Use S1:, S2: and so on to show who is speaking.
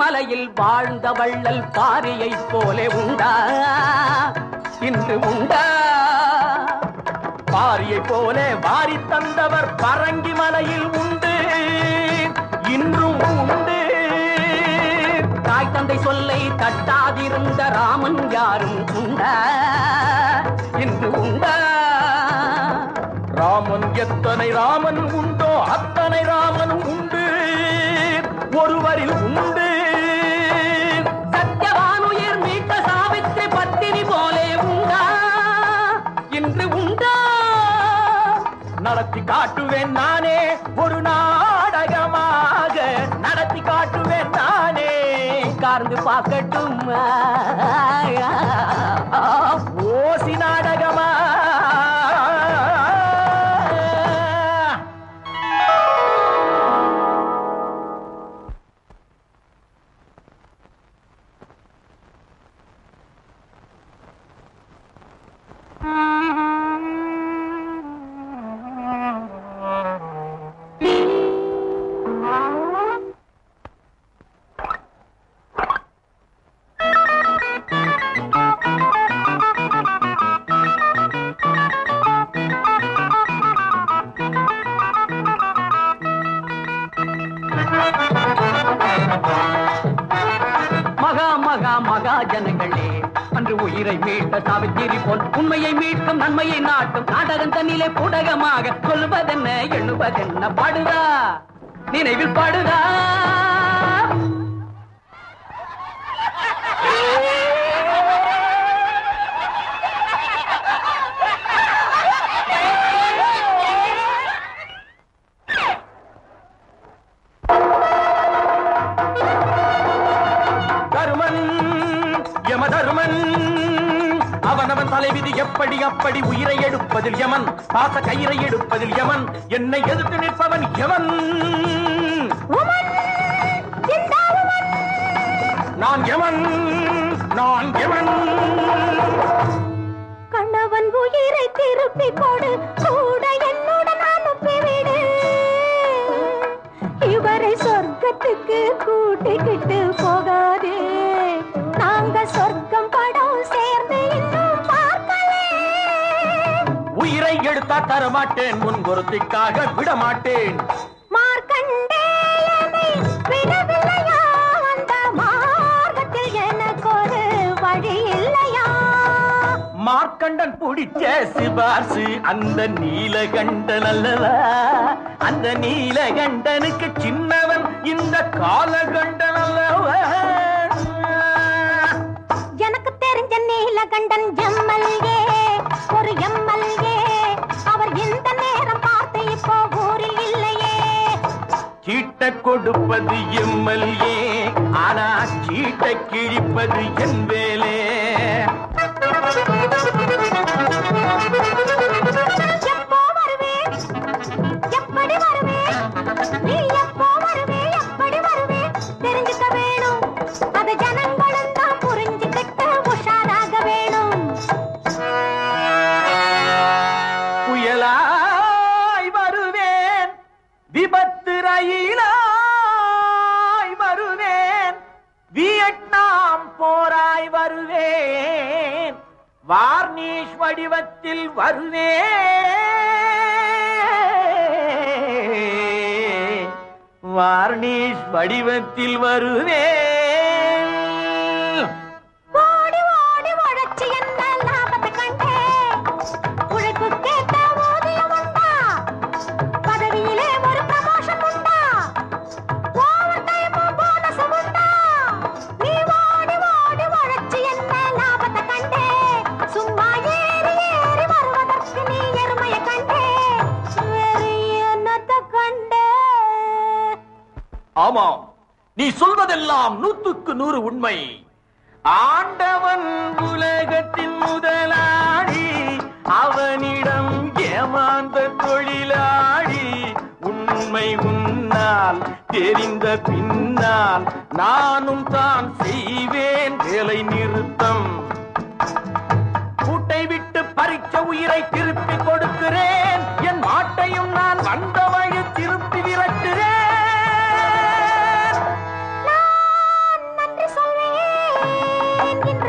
S1: மலையில் வாழ்ந்த வள்ளல் பாரியை போலே உண்டா இன்று உண்டா? பாரியை போலே வாரி தந்தவர் பரங்கி மலையில் உண்டு இன்றும் உண்டு. தாய் தந்தை சொல்லை தட்டாதிருந்த ராமன் யாரும் உண்டா இன்று உண்டா? ராமன் எத்தனை ராமன் உண்டோ அத்தனை ராமனும் உண்டு ஒருவரில் உண்டு. சத்யவானுயிர் மீட்ட சாவித்திரி பத்தினி போலே உண்டா இன்று உண்டா? நடத்தி காட்டுவேன் நானே ஒரு நாடகமாக நடத்தி காட்டுவேன் நானே. கார்ந்து பார்க்கட்டும் ஓசி நாடகமா? ஜனங்களே அன்று உயிரை மீட்ட சாவித்திரி போல் உண்மையை மீட்டும் நன்மையை நாட்டும் நாடகம் தன்னிலே புடகமாக சொல்வதென்ன எழுவதென்ன பாடுதா நினைவில் பாடுதா? அவனவன் தலைவிதி எப்படி அப்படி உயிரை எடுப்பதில் யமன் பாச கயிறை எடுப்பதில் யமன் என்னை எதிர்த்து நிற்பவன் யமன். நான் யமன் நான் யமன்.
S2: கணவன் உயிரை திருப்பி கொடு கூட என்னுடன் அனுப்பிவிடு. இவரை சொர்க்கத்துக்கு கூட்டிக்கிட்டு போகாதே. நாங்க சொர்க்கம் படம் சேர்ந்து இன்னும் பார்க்கலே.
S1: உயிரை எடுத்தா தரமாட்டேன் முன்கொருத்திக்காக விடமாட்டேன்.
S2: மார்க்கண்டேயனை விடவில்லையா? அந்த மார்க்கத்தில் எனக்கு ஒரு வழி இல்லையா?
S1: மார்க்கண்டன் பிடிச்ச சிபார்சு அந்த நீலகண்டன் அல்லவா? அந்த நீலகண்டனுக்கு சின்னவன் இந்த காலகண்டன் அல்லவா?
S2: எனக்கு தெரிஞ்ச நீலகண்டன் எம்எல்ஏ ஒரு எம்எல்ஏ. அவர் இந்த நேரம் பார்த்து இப்போ ஊரில் இல்லையே.
S1: சீட்டை கொடுப்பது எம்எல்ஏ ஆனா சீட்டை கிழிப்பது என் வேலே.
S2: எப்போ வருவே எப்படி வருவே? நீ எப்போ வருவே எப்படி வருவே? தெரிஞ்சுக்க வேணும். அது ஜனங்களும் தான் புரிஞ்சுக்கிட்டு உஷாராக வேணும்.
S1: புயலாய் வருவேன் விபத்து ரயிலாய் வருவேன் வியட்நாம் போராய் வருவேன் வார்னிஷ் வடிவத்தில் வருவேன் வார்னிஷ் வடிவத்தில் வருவேன்.
S2: ஓடி ஓடி உழைச்சி என்ன லாபத்தை கண்டே. உழைப்பு கேட்ட ஊதியம் உண்டா? பதவியிலே ஒரு ப்ரமோஷன் உண்டா? ஓவர் டைம் போனஸ் உண்டா? நீ ஓடி ஓடி உழைச்சி என்ன லாபத்தை கண்டே. சும்மா ஏறி ஏறி வருவதற்கு நீ எருமையை கண்டே. வேறு என்னத்தை கண்டே?
S1: ஆமாம், நீ சொல்வதெல்லாம் 100க்கு 100 உண்மை. ஆண்டவன் உலகத்தின் முதலாளி அவனிடம் ஏமாந்த தொழிலாளி. உண்மை உன்னால் தெரிந்த பின்னால் நானும் தான் செய்வேன் வேலை நிறுத்தம். கூட்டை விட்டு பறிச்ச உயிரை திருப்பி கொடுக்கிறேன். என் மாட்டையும் நான் வந்த வழி திருப்பி விரட்டுகிறேன்.
S2: என்கின்ற